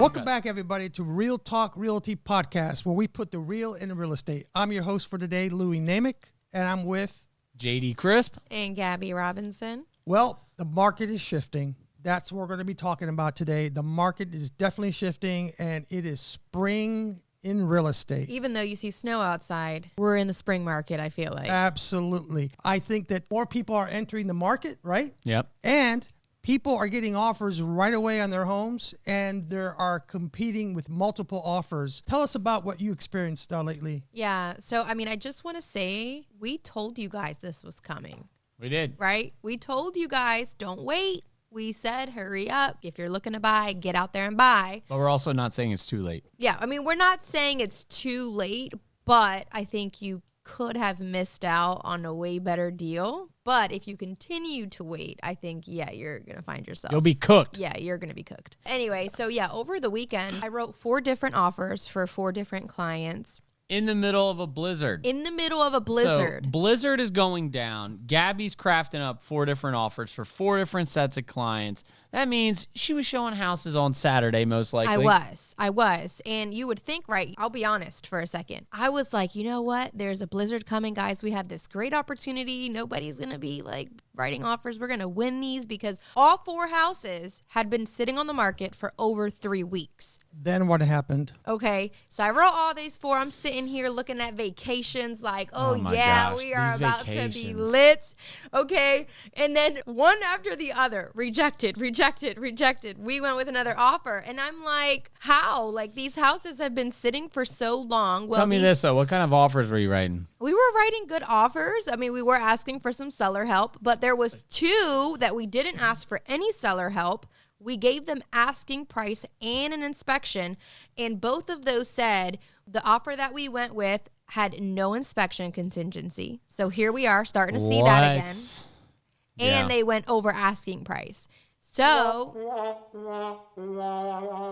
Welcome back, everybody, to Real Talk Realty Podcast, where we put the real in real estate. I'm your host for today, Louis Namick, and I'm with JD Crisp and Gabby Robinson. Well, the market is shifting. That's what we're going to be talking about today. The market is definitely shifting, and it is spring in real estate. Even though you see snow outside, we're in the spring market, I feel like. Absolutely. I think that more people are entering the market, right? Yep. And people are getting offers right away on their homes, and they are competing with multiple offers. Tell us about what you experienced lately. Yeah. So, I just want to say we told you guys this was coming. We did. Right? We told you guys, don't wait. We said, hurry up. If you're looking to buy, get out there and buy. But we're also not saying it's too late. Yeah. We're not saying it's too late, but I think you could have missed out on a way better deal. But if you continue to wait, I think, you're going to find yourself. You'll be cooked. Yeah, you're going to be cooked. Anyway, so over the weekend, I wrote 4 different offers for 4 different clients. In the middle of a blizzard. So blizzard is going down. Gabby's crafting up 4 different offers for 4 different sets of clients. That means she was showing houses on Saturday, most likely. I was. And you would think, right, I'll be honest for a second. I was like, you know what? There's a blizzard coming, guys. We have this great opportunity. Nobody's going to be writing offers. We're going to win these because all 4 houses had been sitting on the market for over 3 weeks. Then what happened? Okay, so I wrote all these 4. I'm sitting here looking at vacations like, oh my gosh, we are about to be vacations. lit. Okay, and then one after the other, rejected. We went with another offer, and I'm like, how? These houses have been sitting for so long. Well, Tell me this, though. What kind of offers were you writing? We were writing good offers. We were asking for some seller help, but there was 2 that we didn't ask for any seller help. We gave them asking price and an inspection, and both of those said the offer that we went with had no inspection contingency. So here we are starting to see that again. And they went over asking price. So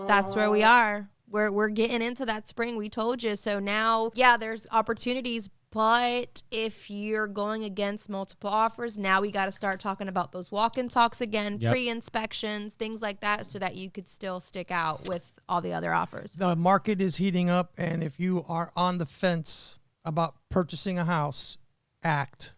that's where we are. We're getting into that spring. We told you. So now, there's opportunities. But if you're going against multiple offers, now we got to start talking about those walk-in talks again, pre-inspections, things like that, so that you could still stick out with all the other offers. The market is heating up, and if you are on the fence about purchasing a house, act.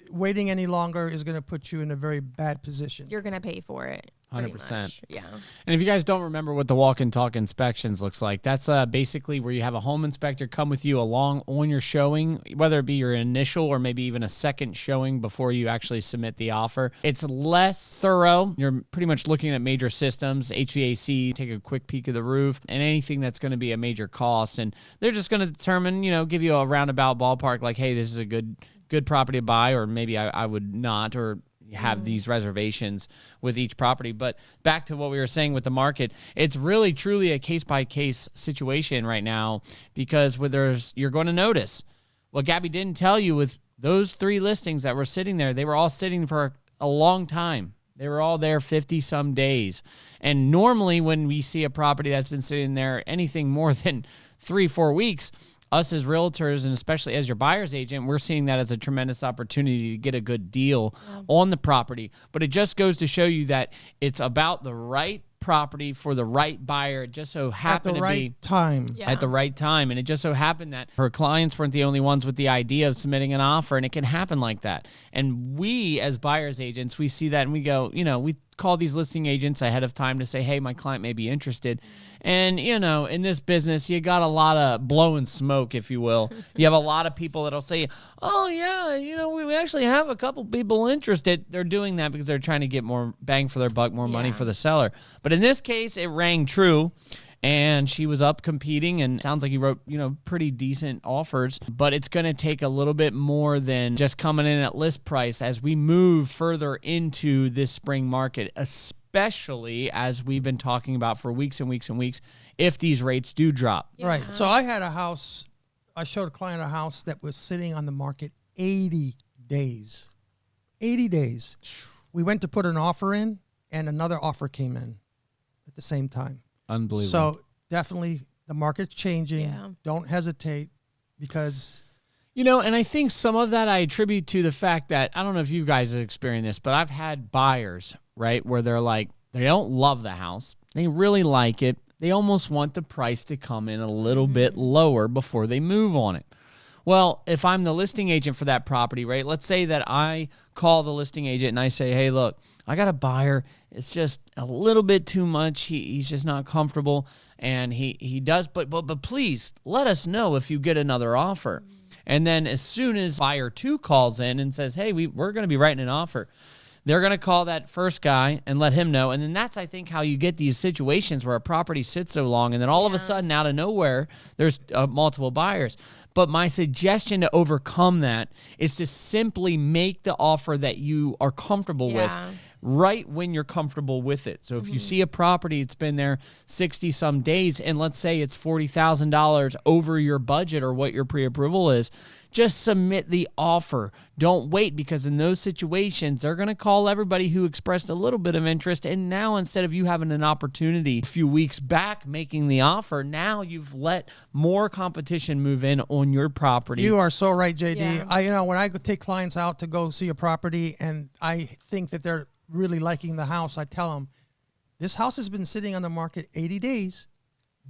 Waiting any longer is going to put you in a very bad position. You're going to pay for it. 100%. Yeah. And if you guys don't remember what the walk-in talk inspections looks like, that's basically where you have a home inspector come with you along on your showing, whether it be your initial or maybe even a second showing before you actually submit the offer. It's less thorough. You're pretty much looking at major systems, HVAC, take a quick peek of the roof, and anything that's going to be a major cost. And they're just going to determine, give you a roundabout ballpark like, hey, this is a good property to buy, or maybe I would not, or have these reservations with each property. But back to what we were saying with the market, it's really truly a case-by-case situation right now, because you're going to notice what Gabby didn't tell you with those 3 listings that were sitting there. They were all sitting for a long time. They were all there 50-some days. And normally when we see a property that's been sitting there anything more than 3-4 weeks, us as realtors, and especially as your buyer's agent, we're seeing that as a tremendous opportunity to get a good deal on the property. But it just goes to show you that it's about the right property for the right buyer. It just so happened at the right time. At the right time. And it just so happened that her clients weren't the only ones with the idea of submitting an offer, and it can happen like that. And we, as buyer's agents, we see that and we go, we call these listing agents ahead of time to say, hey, my client may be interested. And, in this business, you got a lot of blowing smoke, if you will. You have a lot of people that'll say, oh, yeah, we actually have a couple people interested. They're doing that because they're trying to get more bang for their buck, more money for the seller. But in this case, it rang true. And she was up competing, and it sounds like you wrote, pretty decent offers. But it's going to take a little bit more than just coming in at list price as we move further into this spring market, especially as we've been talking about for weeks and weeks and weeks, if these rates do drop. Yeah. Right. So I had a house, I showed a client a house that was sitting on the market 80 days. 80 days. We went to put an offer in, and another offer came in at the same time. Unbelievable. So definitely the market's changing. Yeah. Don't hesitate, because... and I think some of that I attribute to the fact that, I don't know if you guys have experienced this, but I've had buyers, right, where they're like, They don't love the house. They really like it. They almost want the price to come in a little bit lower before they move on it. Well, if I'm the listing agent for that property, right, let's say that I call the listing agent and I say, hey, look, I got a buyer. It's just a little bit too much. He's just not comfortable. And he does, but please let us know if you get another offer. And then as soon as buyer 2 calls in and says, hey, we're going to be writing an offer, they're going to call that first guy and let him know. And then that's, I think, how you get these situations where a property sits so long and then all of a sudden, out of nowhere, there's multiple buyers. But my suggestion to overcome that is to simply make the offer that you are comfortable with right when you're comfortable with it. So if you see a property, it's been there 60 some days, and let's say it's $40,000 over your budget or what your pre-approval is, just submit the offer. Don't wait, because in those situations, they're going to call everybody who expressed a little bit of interest. And now, instead of you having an opportunity a few weeks back making the offer, now you've let more competition move in on your property. You are so right, JD. Yeah. When I take clients out to go see a property and I think that they're really liking the house, I tell them, this house has been sitting on the market 80 days,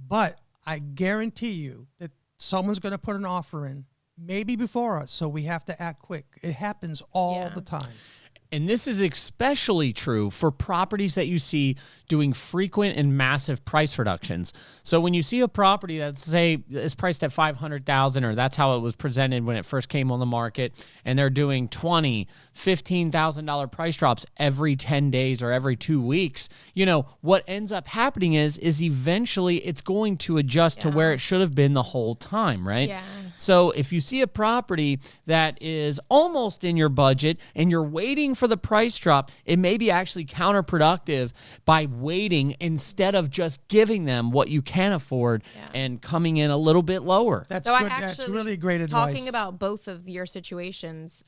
but I guarantee you that someone's going to put an offer in maybe before us, so we have to act quick. It happens all the time. And this is especially true for properties that you see doing frequent and massive price reductions. So when you see a property that, say, is priced at $500,000, or that's how it was presented when it first came on the market, and they're doing $20,000, $15,000 price drops every 10 days or every 2 weeks, what ends up happening is eventually it's going to adjust to where it should have been the whole time, right? Yeah. So if you see a property that is almost in your budget and you're waiting for the price drop, it may be actually counterproductive by waiting instead of just giving them what you can afford and coming in a little bit lower. That's So good. That's really great advice. Talking about both of your situations,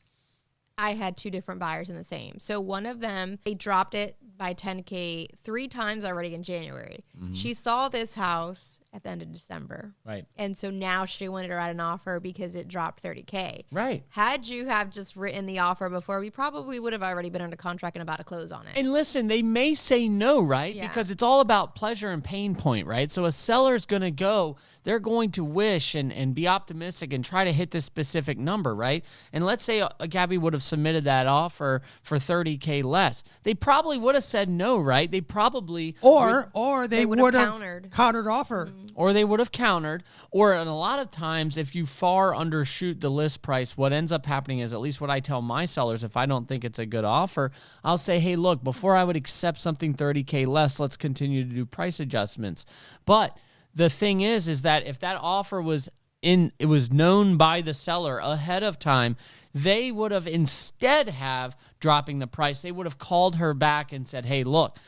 I had 2 different buyers in the same. So one of them, they dropped it by $10K 3 times already in January. She saw this house at the end of December. Right. And so now she wanted to write an offer because it dropped $30K. Right. Had you have just written the offer before, we probably would have already been under contract and about to close on it. And listen, they may say no, right? Yeah. Because it's all about pleasure and pain point, right? So a seller's going to go, they're going to wish and be optimistic and try to hit this specific number, right? And let's say Gabby would have submitted that offer for $30K less. They probably would have said no, right? They probably... Or they would have countered offer. Or they would have countered. Or in a lot of times, if you far undershoot the list price, what ends up happening is, at least what I tell my sellers, if I don't think it's a good offer, I'll say, hey, look, before I would accept something $30K less, let's continue to do price adjustments. But the thing is that if that offer was it was known by the seller ahead of time, they would have, instead have dropping the price, they would have called her back and said, hey, look,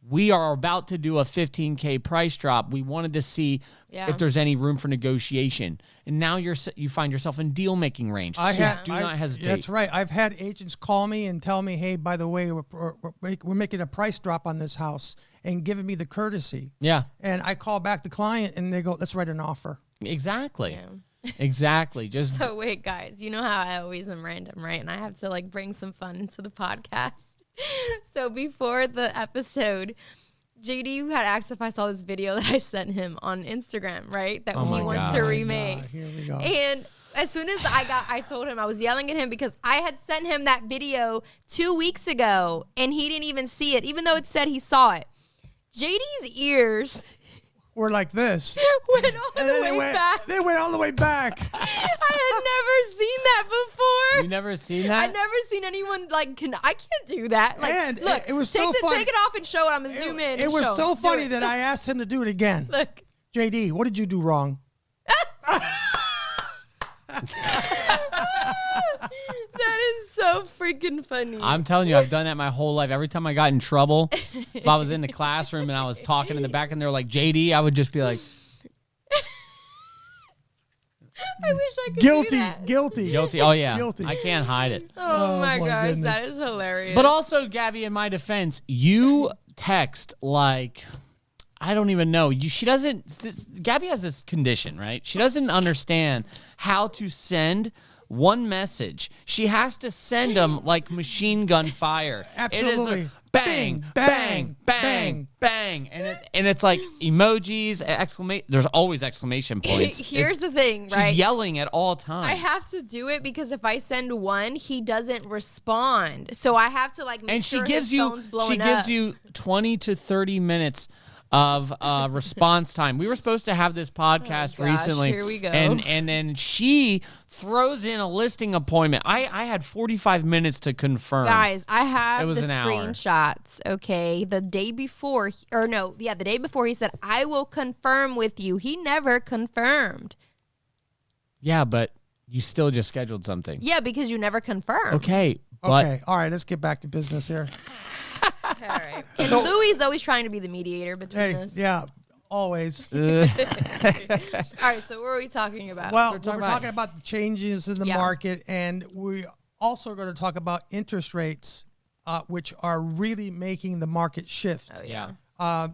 we are about to do a $15K price drop. We wanted to see if there's any room for negotiation. And now you find yourself in deal-making range. Do not hesitate. That's right. I've had agents call me and tell me, hey, by the way, we're making a price drop on this house, and giving me the courtesy. Yeah. And I call back the client, and they go, let's write an offer. Exactly. Yeah. Exactly. Just So wait, guys, you know how I always am random, right? And I have to bring some fun into the podcast. So before the episode, JD had asked if I saw this video that I sent him on Instagram, right? That he wants to remake. God, here we go. And as soon as I told him, I was yelling at him because I had sent him that video 2 weeks ago and he didn't even see it, even though it said he saw it. JD's ears were like this. went all the way back. They went all the way back. I had never seen that before. You never seen that? I've never seen anyone I can't do that. And look, it was so funny. Take it off and show it. I'm gonna zoom in. It was so funny it. that I asked him to do it again. Look, JD, what did you do wrong? that is so freaking funny. I'm telling you, I've done that my whole life. Every time I got in trouble, if I was in the classroom and I was talking in the back and they were like, JD, I would just be like, I wish I could do that. Guilty. Oh, yeah. Guilty. I can't hide it. Oh my gosh, goodness. that is hilarious. But also, Gabby, in my defense, you text like, I don't even know. Gabby has this condition, right? She doesn't understand how to send one message. She has to send them like machine gun fire. Absolutely. It is bang, bang, bang, bang, and it's like emojis, exclamation. There's always exclamation points. Here's the thing, right? She's yelling at all times. I have to do it because if I send one, he doesn't respond. So I have to like make and sure she gives his you phone's blowing she gives up. you 20 to 30 minutes of response time. We were supposed to have this podcast gosh, recently. here we go. And then she throws in a listing appointment. I had 45 minutes to confirm. Guys, I have It was the an hour. screenshots, okay? The day before, the day before he said, I will confirm with you. He never confirmed. Yeah, but you still just scheduled something. Yeah, because you never confirmed. Okay, but Okay. All right. Let's get back to business here. All right. And Louis is always trying to be the mediator between Hey, us. yeah, always. All right, so what are we talking about? Well, We're we're talking talking about- about the changes in the Yeah. market, and we also are going to talk about interest rates, which are really making the market shift. Oh, yeah.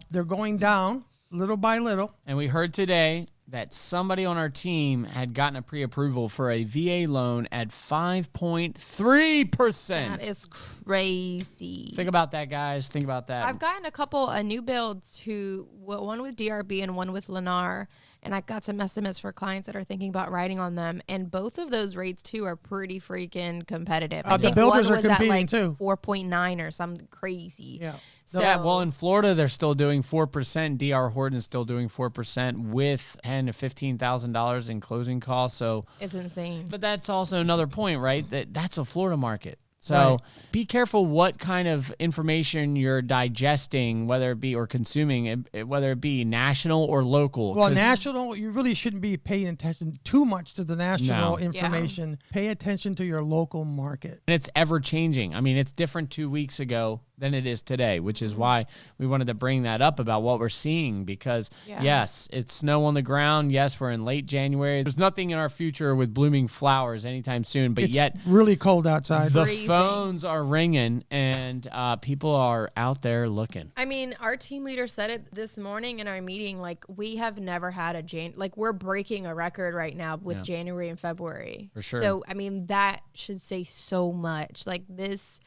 They're going down little by little. And we heard today that somebody on our team had gotten a pre-approval for a VA loan at 5.3%. That is crazy. Think about that, guys. Think about that. I've gotten a couple new builds one with DRB and one with Lennar, and I got some estimates for clients that are thinking about writing on them, and both of those rates too are pretty freaking competitive. I The think builders one are was at competing like too. 4.9 or something crazy. Yeah. So, Yeah, well, in Florida, they're still doing 4%. DR Horton's still doing 4% with $10,000 to $15,000 in closing costs. So, it's insane. but that's also another point, right? That's a Florida market. So Right. be careful what kind of information you're digesting, whether it be or consuming, whether it be national or local. Well, 'cause- national, you really shouldn't be paying attention too much to the national No. information. Pay attention to your local market. And it's ever changing. I mean, it's different 2 weeks ago than it is today, which is why we wanted to bring that up about what we're seeing because, Yeah. yes, it's snow on the ground. Yes, we're in late January. There's nothing in our future with blooming flowers anytime soon, but It's yet really cold outside. the Freezing. phones are ringing and people are out there looking. I mean, our team leader said it this morning in our meeting. Like, we have never had we're breaking a record right now with January and February. For sure. So, I mean, that should say so much. Like, this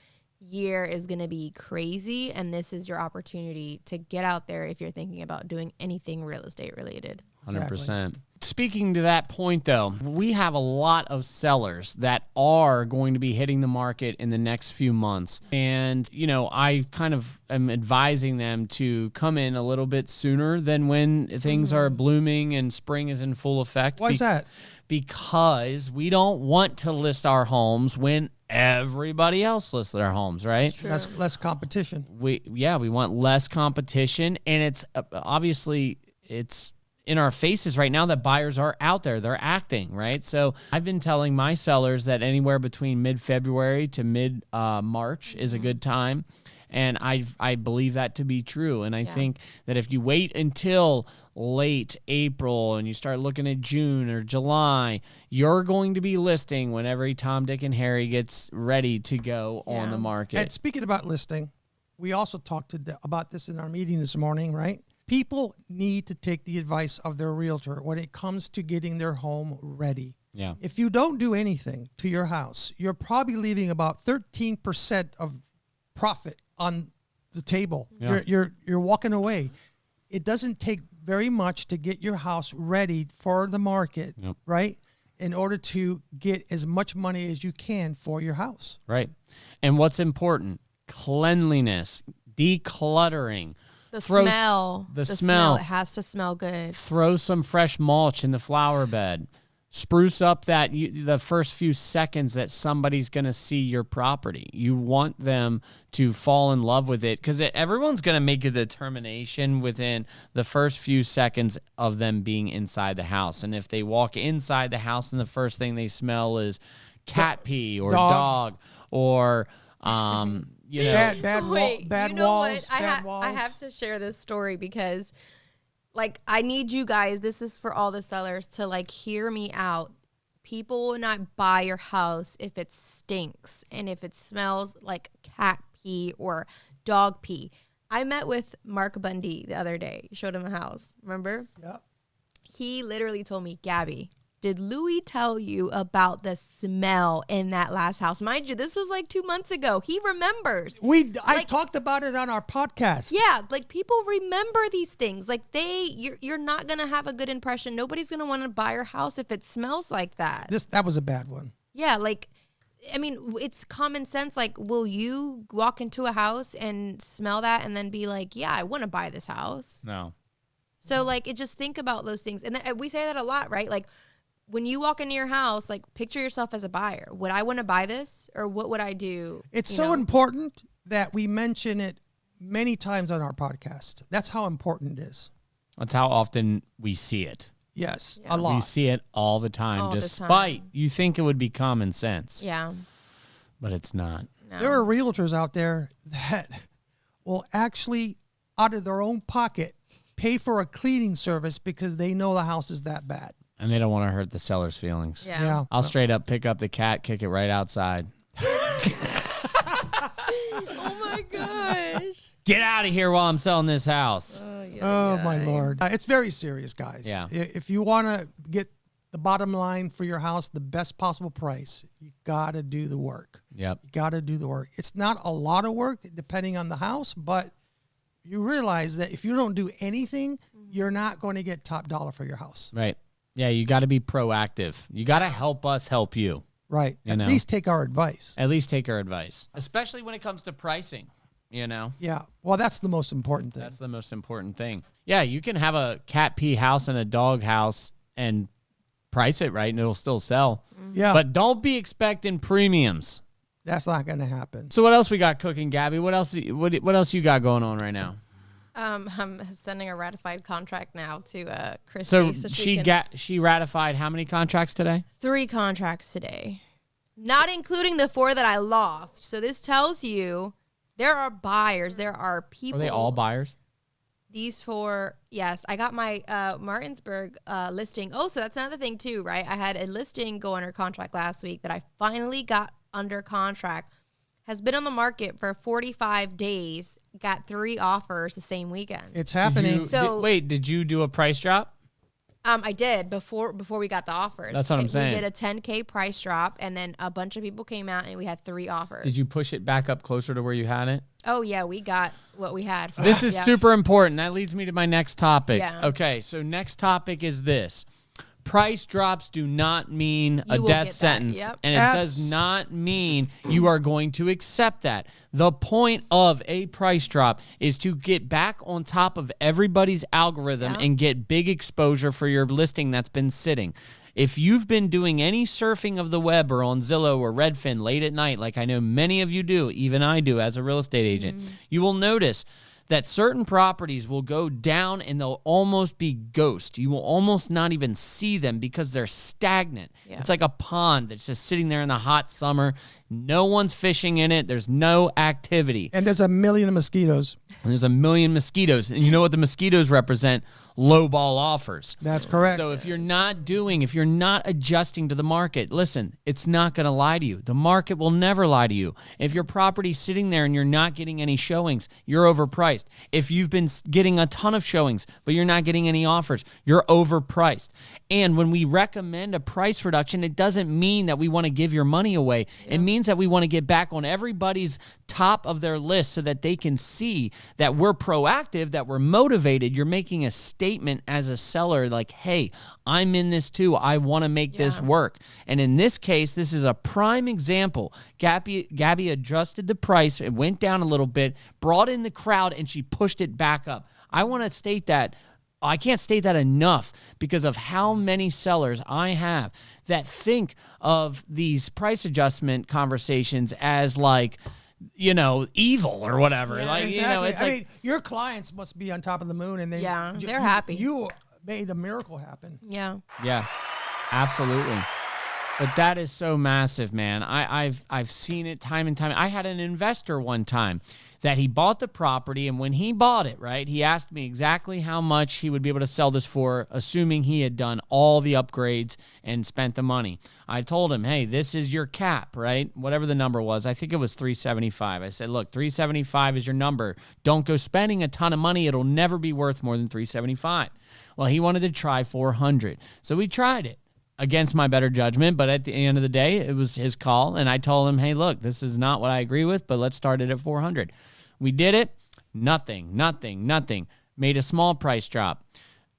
year is going to be crazy, and this is your opportunity to get out there if you're thinking about doing anything real estate related. 100%. Speaking to that point, though, we have a lot of sellers that are going to be hitting the market in the next few months. And, I kind of am advising them to come in a little bit sooner than when things are blooming and spring is in full effect. Why's that? Because we don't want to list our homes when everybody else lists their homes, right? Less competition. We want less competition, and it's obviously it's in our faces right now that buyers are out there. They're acting, right? So I've been telling my sellers that anywhere between mid-February to mid-March is a good time. And I believe that to be true. And I think that if you wait until late April and you start looking at June or July, you're going to be listing when every Tom, Dick, and Harry gets ready to go on the market. And speaking about listing, we also talked about this in our meeting this morning, right? People need to take the advice of their realtor when it comes to getting their home ready. Yeah. If you don't do anything to your house, you're probably leaving about 13% of profit on the table. Yeah. You're walking away. It doesn't take very much to get your house ready for the market, right? In order to get as much money as you can for your house. Right. And what's important? Cleanliness, decluttering. The smell. It has to smell good. Throw some fresh mulch in the flower bed. Spruce up the first few seconds that somebody's going to see your property. You want them to fall in love with it because everyone's going to make a determination within the first few seconds of them being inside the house. And if they walk inside the house and the first thing they smell is cat pee or dog or bad you know walls. what? I have to share this story because, I need you guys, this is for all the sellers, to, hear me out. People will not buy your house if it stinks and if it smells like cat pee or dog pee. I met with Mark Bundy the other day. Showed him a house. Remember? Yeah. He literally told me, Gabby, did Louis tell you about the smell in that last house? Mind you, this was like 2 months ago. He remembers. I talked about it on our podcast. Yeah, like people remember these things. Like you're not gonna have a good impression. Nobody's gonna want to buy your house if it smells like that. That was a bad one. Yeah, like, I mean, it's common sense. Like, will you walk into a house and smell that and then be like, yeah, I want to buy this house? No. So, like, just think about those things. And we say that a lot, right? Like, when you walk into your house, like, picture yourself as a buyer. Would I want to buy this, or what would I do? It's so important that we mention it many times on our podcast. That's how important it is. That's how often we see it. Yes, Yeah. a lot. We see it all the time, despite you think it would be common sense. Yeah. But it's not. No. There are realtors out there that will actually, out of their own pocket, pay for a cleaning service because they know the house is that bad. And they don't want to hurt the seller's feelings. Yeah. I'll straight up pick up the cat, kick it right outside. Oh, my gosh. Get out of here while I'm selling this house. Oh, my Lord. It's very serious, guys. Yeah. If you want to get the bottom line for your house, the best possible price, you got to do the work. Yep. You got to do the work. It's not a lot of work depending on the house, but you realize that if you don't do anything, you're not going to get top dollar for your house. Right. Yeah, you got to be proactive. You got to help us help you. Right. You At know. least take our advice. At least take our advice, especially when it comes to pricing, you know. Yeah. Well, that's the most important thing. That's the most important thing. Yeah, you can have a cat pee house and a dog house and price it right and it'll still sell. Yeah. But don't be expecting premiums. That's not going to happen. So what else we got cooking, Gabby? What else you got going on right now? I'm sending a ratified contract now to So Christy. she ratified how many contracts today? 3 contracts today, not including the 4 that I lost. So this tells you there are buyers, there are people. Are they all buyers? These 4, yes. I got my Martinsburg listing. Oh, so that's another thing too, right? I had a listing go under contract last week that I finally got under contract. Has been on the market for 45 days. Got 3 offers the same weekend. It's happening. Did you do a price drop? I did before we got the offers. That's what I'm saying. We did a $10K price drop, and then a bunch of people came out, and we had 3 offers. Did you push it back up closer to where you had it? Oh yeah, we got what we had. For This that. is Yes. super important. That leads me to my next topic. Yeah. Okay, so next topic is this. Price drops do not mean a will death get that. sentence. Yep. And it does not mean you are going to accept that. The point of a price drop is to get back on top of everybody's algorithm and get big exposure for your listing that's been sitting. If you've been doing any surfing of the web or on Zillow or Redfin late at night, like I know many of you do, even I do as a real estate agent, you will notice that certain properties will go down and they'll almost be ghost. You will almost not even see them because they're stagnant. Yeah. It's like a pond that's just sitting there in the hot summer. No one's fishing in it. There's no activity. And there's a million mosquitoes. And there's a million mosquitoes. And you know what the mosquitoes represent? Low ball offers. That's correct. So if you're not adjusting to the market, listen, it's not going to lie to you. The market will never lie to you. If your property's sitting there and you're not getting any showings, you're overpriced. If you've been getting a ton of showings, but you're not getting any offers, you're overpriced. And when we recommend a price reduction, it doesn't mean that we want to give your money away. It means that we want to get back on everybody's top of their list so that they can see that we're proactive, that we're motivated. You're making a statement as a seller like, hey, I'm in this too. I want to make this work. And in this case, this is a prime example. Gabby adjusted the price. It went down a little bit, brought in the crowd, and she pushed it back up. I want to state that. I can't state that enough because of how many sellers I have that think of these price adjustment conversations as like, you know, evil or whatever. Yeah, like, exactly. you know, it's I like, mean, your clients must be on top of the moon, and they're happy. You made a miracle happen. Yeah. yeah, absolutely. But that is so massive, man. I've seen it time and time. I had an investor one time that he bought the property, and when he bought it, right, he asked me exactly how much he would be able to sell this for, assuming he had done all the upgrades and spent the money. I told him, hey, this is your cap, right? Whatever the number was. I think it was $375. I said, look, $375 is your number. Don't go spending a ton of money. It'll never be worth more than $375. Well, he wanted to try $400. So we tried it. against my better judgment, but at the end of the day, it was his call. And I told him, hey, look, this is not what I agree with, but let's start it at 400. We did it. Nothing. Made a small price drop.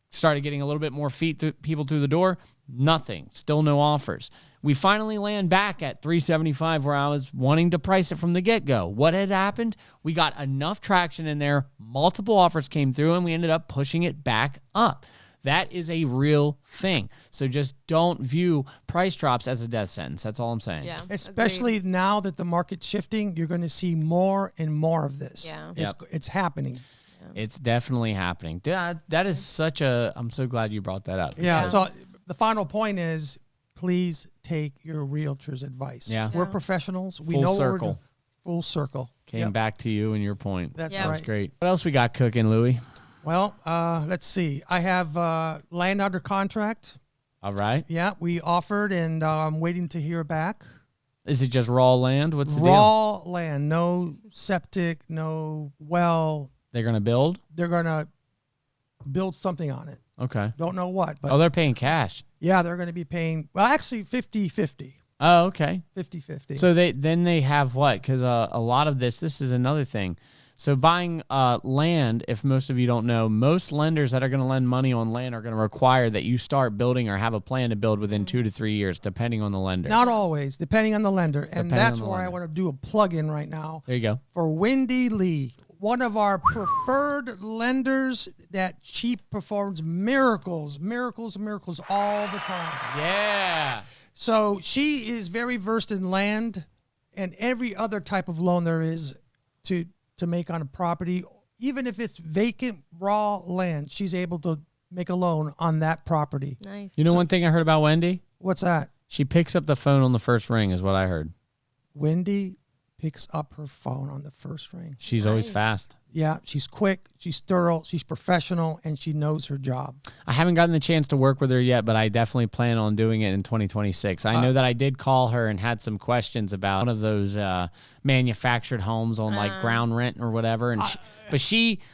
Started getting a little bit more people through the door. Nothing. Still no offers. We finally land back at 375 where I was wanting to price it from the get-go. What had happened? We got enough traction in there. Multiple offers came through, and we ended up pushing it back up. That is a real thing. So just don't view price drops as a death sentence. That's all I'm saying. Yeah, Especially now that the market's shifting, you're going to see more and more of this. Yeah. It's happening. It's definitely happening. That is such a, I'm so glad you brought that up. Yeah. So the final point is, please take your realtor's advice. Yeah. We're professionals. We Full know circle. what we're doing. Full circle. Came back to you and your point. That's Yep. right. That's great. What else we got cooking, Louie? Well, let's see. I have land under contract. All right. Yeah, we offered, and I'm waiting to hear back. Is it just raw land? What's the deal? Raw land, no septic, no well. They're going to build? They're going to build something on it. Okay. Don't know what, but They're paying cash. yeah, they're going to be paying, well, actually 50-50. Oh, okay. 50-50. So they have what? Because a lot of this is another thing. So buying land, if most of you don't know, most lenders that are going to lend money on land are going to require that you start building or have a plan to build within 2 to 3 years, depending on the lender. Not always, depending on the lender. And Depending that's on the where I lender. want to do a plug-in right now There you go. for Wendy Lee, one of our preferred lenders that she performs miracles all the time. Yeah. So she is very versed in land and every other type of loan there is to make on a property. Even if it's vacant, raw land, she's able to make a loan on that property. Nice. You know one thing I heard about Wendy? What's that? She picks up the phone on the first ring is what I heard. Wendy picks up her phone on the first ring. She's always Nice. fast. Yeah, she's quick, she's thorough, she's professional, and she knows her job. I haven't gotten the chance to work with her yet, but I definitely plan on doing it in 2026. I know that I did call her and had some questions about one of those manufactured homes on like ground rent or whatever. And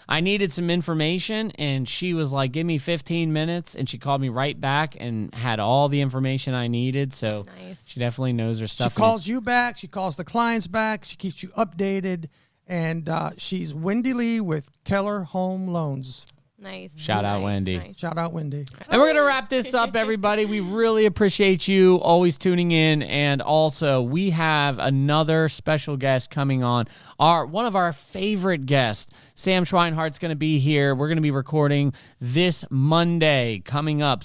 I needed some information, and she was like, "Give me 15 minutes," and she called me right back and had all the information I needed. So Nice. she definitely knows her stuff. She calls you back, she calls the clients back, she keeps you updated, and she's Wendy Lee with Keller Home Loans. Nice. Shout out, Nice, Wendy. nice. Shout out, Wendy. And we're going to wrap this up, everybody. We really appreciate you always tuning in. And also, we have another special guest coming on. One of our favorite guests, Sam Schweinhart's going to be here. We're going to be recording this Monday coming up.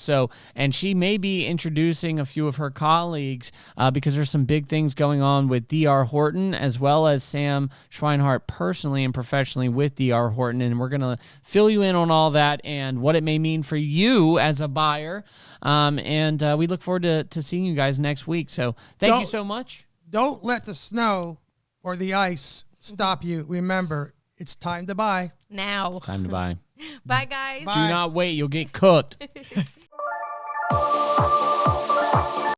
And she may be introducing a few of her colleagues because there's some big things going on with DR Horton, as well as Sam Schweinhart personally and professionally with DR Horton. And we're going to fill you in on all that and what it may mean for you as a buyer. And we look forward to seeing you guys next week. So thank you so much. Don't let the snow or the ice stop you. Remember, it's time to buy. Now. Time to buy. Bye, guys. Bye. Do not wait. You'll get cooked.